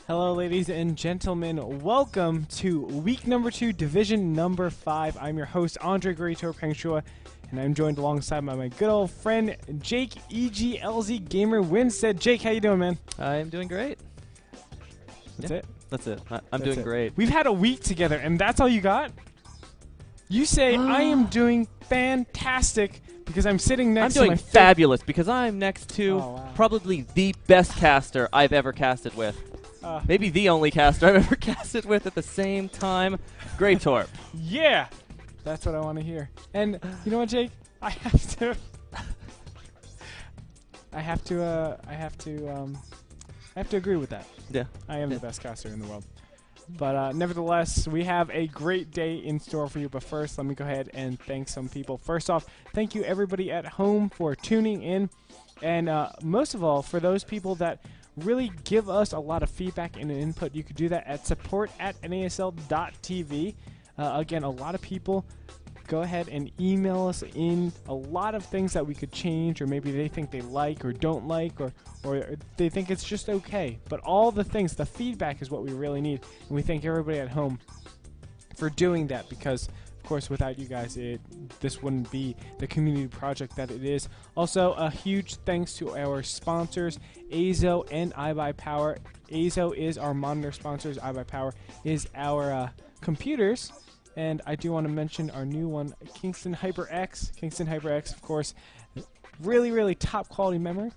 Hello, ladies and gentlemen. Welcome to week number 2, division number 5. I'm your host, Andre Garito Pengshua, and I'm joined alongside by my good old friend, Jake EGLZ Gamer Winstead. Jake, how you doing, man? I'm doing great. That's it? That's it. I'm doing great. We've had a week together, and that's all you got? You say, I am doing fantastic because I'm sitting next to my... I'm doing fabulous because I'm next to probably the best caster I've ever casted with. Maybe the only caster I've ever casted with at the same time. Great Torp. Yeah, that's what I want to hear. And you know what, Jake? I have to agree with that. Yeah. I am the best caster in the world. But nevertheless, we have a great day in store for you. But first, let me go ahead and thank some people. First off, thank you everybody at home for tuning in. And most of all, for those people that really give us a lot of feedback and input, you could do that at support@nasl.tv. Again, a lot of people go ahead and email us in a lot of things that we could change, or maybe they think they like or don't like, or they think it's just okay. But all the things, the feedback is what we really need, and we thank everybody at home for doing that, because of course without you guys this wouldn't be the community project that it is. Also, a huge thanks to our sponsors, Azo and iBuyPower. Azo is our monitor sponsors, iBuyPower is our computers. And I do want to mention our new one, Kingston HyperX. Kingston HyperX, of course, really, really top quality memory.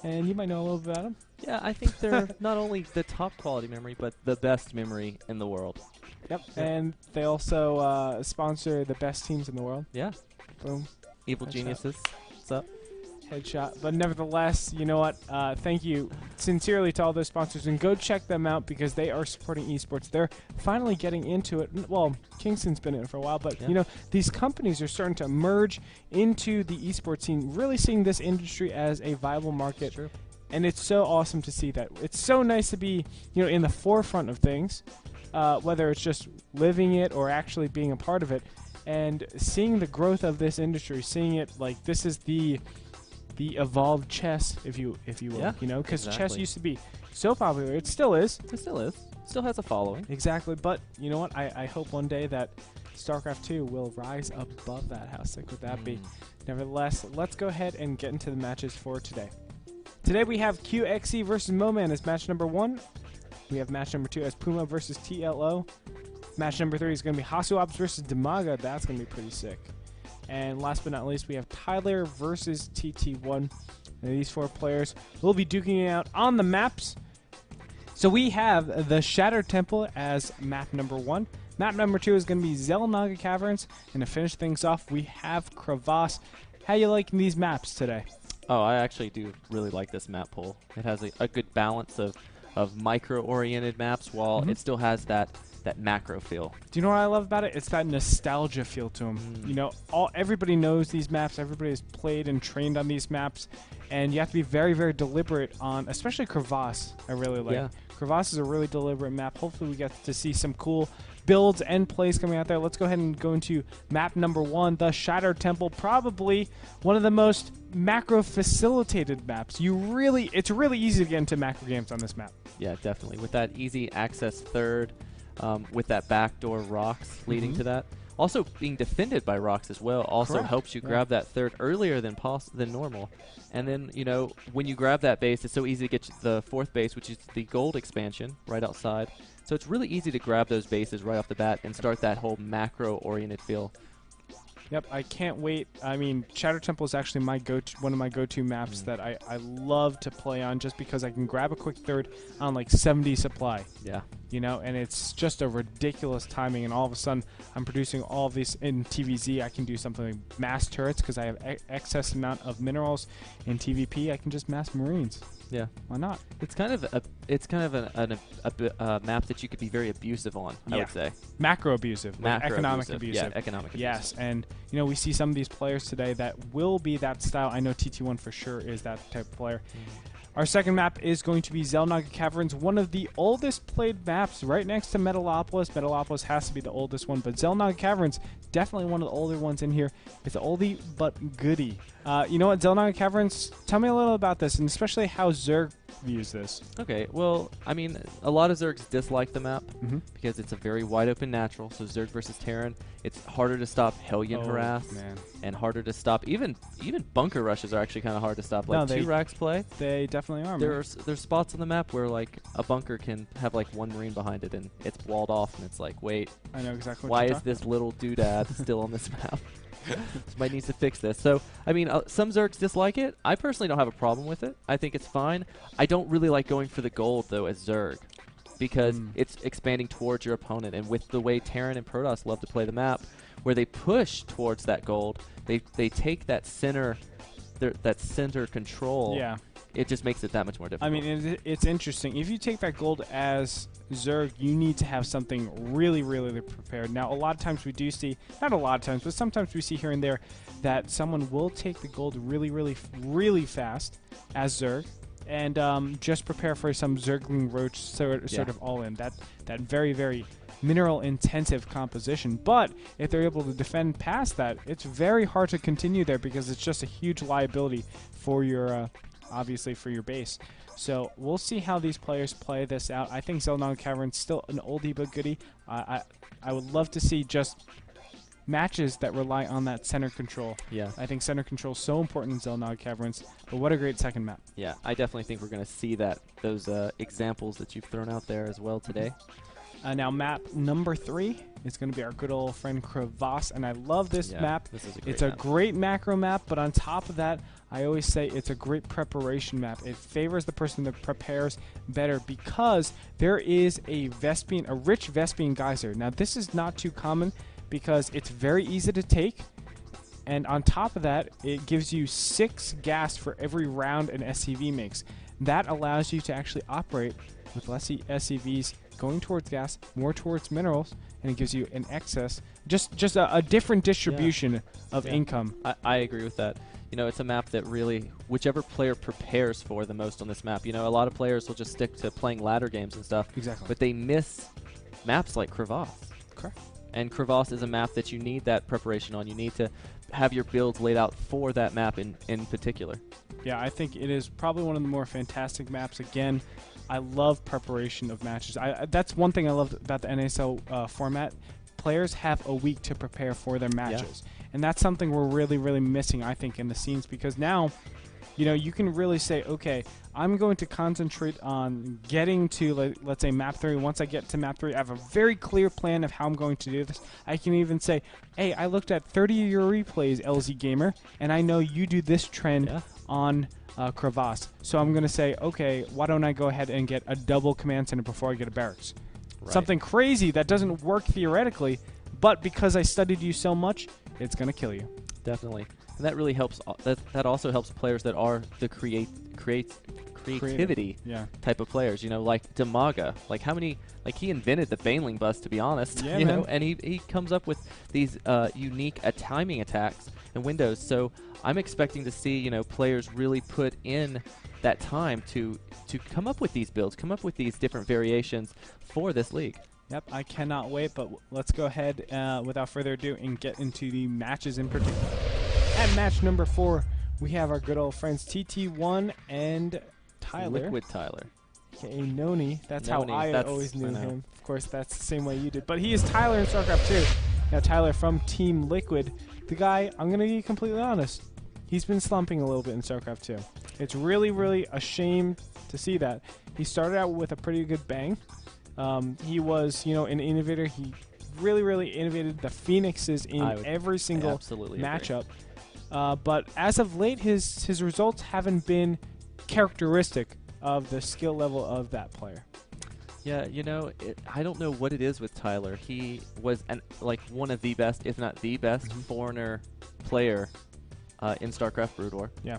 And you might know a little bit about them. Yeah, I think they're not only the top quality memory, but the best memory in the world. Yep. And they also sponsor the best teams in the world. Yeah. Boom. Evil Geniuses. What's up? Headshot. But nevertheless, you know what? Thank you sincerely to all those sponsors, and go check them out because they are supporting esports. They're finally getting into it. Well, Kingston's been in it for a while, but you know, these companies are starting to merge into the esports scene, really seeing this industry as a viable market. True. And it's so awesome to see that. It's so nice to be, you know, in the forefront of things, whether it's just living it or actually being a part of it, and seeing the growth of this industry, seeing it like this is the evolved chess, if you will, you know, because chess used to be so popular. It still is. It still is. Still has a following. Exactly. But you know what? I hope one day that Starcraft 2 will rise above that. How sick would that be? Nevertheless, let's go ahead and get into the matches for today. Today we have QXE versus Moman as match number 1. We have match number 2 as Puma versus TLO. Match number 3 is going to be Hasuops versus Demaga. That's going to be pretty sick. And last but not least, we have Tyler versus TT1. And these 4 players will be duking it out on the maps. So we have the Shattered Temple as map number 1. Map number 2 is going to be Zelnoc Caverns. And to finish things off, we have Crevasse. How you liking these maps today? Oh, I actually do really like this map pool. It has a good balance of micro-oriented maps while it still has that macro feel. Do you know what I love about it? It's that nostalgia feel to them. You know, everybody knows these maps. Everybody has played and trained on these maps, and you have to be very, very deliberate on, especially Crevasse. I really like. Yeah. Crevasse is a really deliberate map. Hopefully, we get to see some cool builds and plays coming out there. Let's go ahead and go into map number 1, the Shattered Temple. Probably one of the most macro facilitated maps. It's really easy to get into macro games on this map. Yeah, definitely. With that easy access third. With that backdoor rocks leading to that. Also, being defended by rocks as well also helps you grab that third earlier than normal. And then, you know, when you grab that base, it's so easy to get the 4th base, which is the gold expansion right outside. So it's really easy to grab those bases right off the bat and start that whole macro-oriented feel. Yep, I can't wait. I mean, Shattered Temple is actually one of my go-to maps that I love to play on, just because I can grab a quick third on like 70 supply. Yeah. You know, and it's just a ridiculous timing, and all of a sudden I'm producing all of these in TVZ. I can do something like mass turrets because I have excess amount of minerals. In TVP, I can just mass marines. Yeah. Why not? It's kind of a map that you could be very abusive on, I would say. Macro abusive. Like economic abusive. Yeah, economic abusive. Yes, and you know, we see some of these players today that will be that style. I know TT1 for sure is that type of player. Our second map is going to be Zelnoc Caverns, one of the oldest played maps right next to Metalopolis. Metalopolis has to be the oldest one, but Zelnoc Caverns definitely one of the older ones in here. It's oldie but goodie. You know what, Zelnoc Caverns, tell me a little about this, and especially how Zerg views this. Okay, well, I mean, a lot of Zergs dislike the map Mm-hmm. because it's a very wide open natural. So Zerg versus Terran, it's harder to stop Hellion harass, man. and harder to stop. Even bunker rushes are actually kind of hard to stop. Like No, 2-Rax play. They definitely are. There's spots on the map where like a bunker can have like 1 Marine behind it and it's walled off, and it's like, wait, I know exactly. why is this little doodad still on this map? Somebody needs to fix this. So, I mean, some Zergs dislike it. I personally don't have a problem with it. I think it's fine. I don't really like going for the gold, though, as Zerg, because it's expanding towards your opponent. And with the way Terran and Protoss love to play the map, where they push towards that gold, they take that center control. Yeah. It just makes it that much more difficult. I mean, it's interesting. If you take that gold as Zerg, you need to have something really, really prepared. Now, a lot of times we do see, not a lot of times, but sometimes we see here and there that someone will take the gold really, really, really fast as Zerg, and just prepare for some Zergling Roach sort of all-in. That very, very mineral-intensive composition. But if they're able to defend past that, it's very hard to continue there because it's just a huge liability for your... obviously for your base. So we'll see how these players play this out. I think Zelnoc Caverns still an oldie but goodie. I would love to see just matches that rely on that center control. Yeah. I think center control is so important in Zelnoc Caverns, but what a great second map. Yeah, I definitely think we're going to see those examples that you've thrown out there as well today. Now map number 3 is going to be our good old friend Crevasse, and I love this map. This is It's a great macro map, but on top of that, I always say it's a great preparation map. It favors the person that prepares better because there is a rich Vespian geyser. Now this is not too common because it's very easy to take, and on top of that, it gives you 6 gas for every round an SCV makes. That allows you to actually operate with less SCVs going towards gas, more towards minerals, and it gives you an excess, just a different distribution of income. I agree with that. You know, it's a map that really, whichever player prepares for the most on this map. You know, a lot of players will just stick to playing ladder games and stuff. Exactly. But they miss maps like Crevasse. Correct. And Crevasse is a map that you need that preparation on. You need to have your builds laid out for that map in particular. Yeah, I think it is probably one of the more fantastic maps. Again, I love preparation of matches. That's one thing I love about the NASL format. Players have a week to prepare for their matches. Yeah. And that's something we're really, really missing, I think, in the scenes, because now, you know, you can really say, okay, I'm going to concentrate on getting to, let's say, map 3. Once I get to map 3, I have a very clear plan of how I'm going to do this. I can even say, hey, I looked at 30 of your replays, LZ Gamer, and I know you do this trend on Crevasse. So I'm going to say, okay, why don't I go ahead and get a double command center before I get a barracks? Right. Something crazy that doesn't work theoretically, but because I studied you so much, it's going to kill you. Definitely. And that really helps. That also helps players that are the creativity type of players. You know, like Demaga. Like how many? Like he invented the Baneling bust, to be honest. Yeah, you know, and he comes up with these unique timing attacks and windows. So I'm expecting to see players really put in that time to come up with these builds, come up with these different variations for this league. Yep, I cannot wait, but let's go ahead without further ado and get into the matches in particular. At match number 4, we have our good old friends TT1 and Tyler. Liquid Tyler. A.k.a. Noni. That's Noni. how I always knew him. Of course, that's the same way you did. But he is Tyler in Starcraft 2. Now, Tyler from Team Liquid. The guy, I'm going to be completely honest, he's been slumping a little bit in Starcraft 2. It's really, really a shame to see that. He started out with a pretty good bang. He was, an innovator. He really, really innovated the Phoenixes in every single matchup. But as of late, his results haven't been characteristic of the skill level of that player. Yeah, I don't know what it is with Tyler. He was one of the best, if not the best, foreigner player in StarCraft Brood War. Yeah.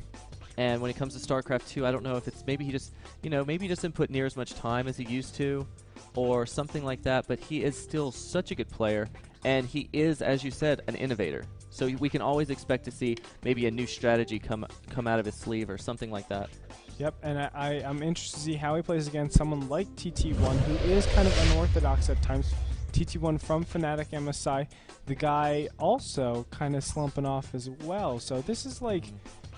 And when it comes to StarCraft 2, I don't know if it's maybe he just didn't put near as much time as he used to, or something like that. But he is still such a good player, and he is, as you said, an innovator. So we can always expect to see maybe a new strategy come out of his sleeve or something like that. Yep, and I'm interested to see how he plays against someone like TT1, who is kind of unorthodox at times. TT1 from Fnatic MSI. The guy also kind of slumping off as well. So this is like,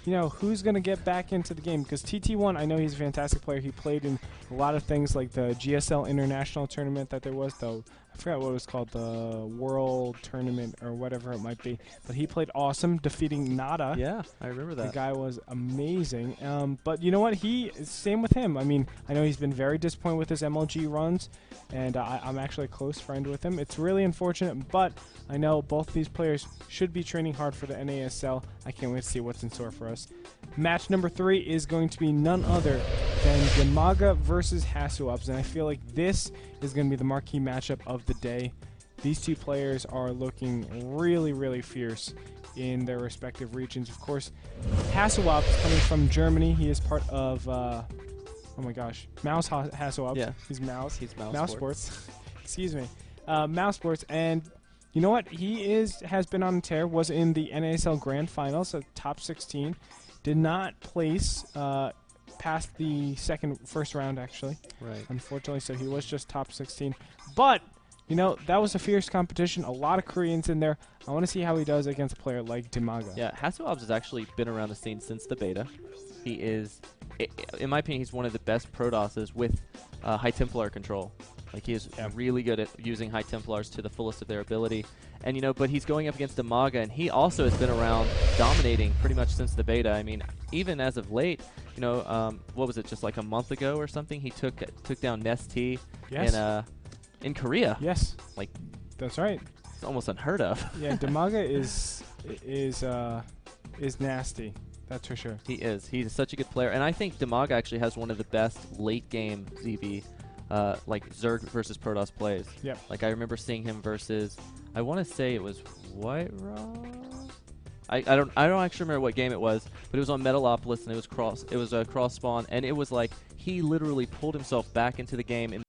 you know, who's going to get back into the game? Because TT1, I know he's a fantastic player. He played in a lot of things like the GSL International Tournament that there was, though. I forgot what it was called, the World Tournament or whatever it might be. But he played awesome, defeating Nada. Yeah, I remember that. The guy was amazing. But you know what? Same with him. I mean, I know he's been very disappointed with his MLG runs, and I'm actually a close friend with him. It's really unfortunate, but I know both these players should be training hard for the NASL. I can't wait to see what's in store for us. Match number 3 is going to be none other than Demaga versus Hasuops, and I feel like this is going to be the marquee matchup of the day. These two players are looking really, really fierce in their respective regions. Of course, Hasuops coming from Germany. He is part of, oh my gosh, Mouse Hasuops. Yeah. He's Mouse. He's Mouse, Mouse Sports. Excuse me. Mouse Sports. And you know what? He has been on a tear. Was in the NASL Grand Finals, so top 16. Did not place past the first round, actually. Right. Unfortunately, so he was just top 16. But, you know, that was a fierce competition. A lot of Koreans in there. I want to see how he does against a player like Demaga. Yeah, Hasuops has actually been around the scene since the beta. He is, in my opinion, he's one of the best Protosses with High Templar control. Like, he is really good at using High Templars to the fullest of their ability. And, you know, but he's going up against Demaga, and he also has been around dominating pretty much since the beta. I mean, even as of late, you know, what was it, just like a month ago or something, he took down Nest-T in Korea. Yes. Like, that's right. It's almost unheard of. Yeah, Demaga is nasty. That's for sure. He is. He's such a good player. And I think Demaga actually has one of the best late-game ZV, like Zerg versus Protoss plays. Yep. Like, I remember seeing him versus, I want to say it was White Rock? I don't actually remember what game it was, but it was on Metalopolis, and it was cross spawn, and it was like he literally pulled himself back into the game in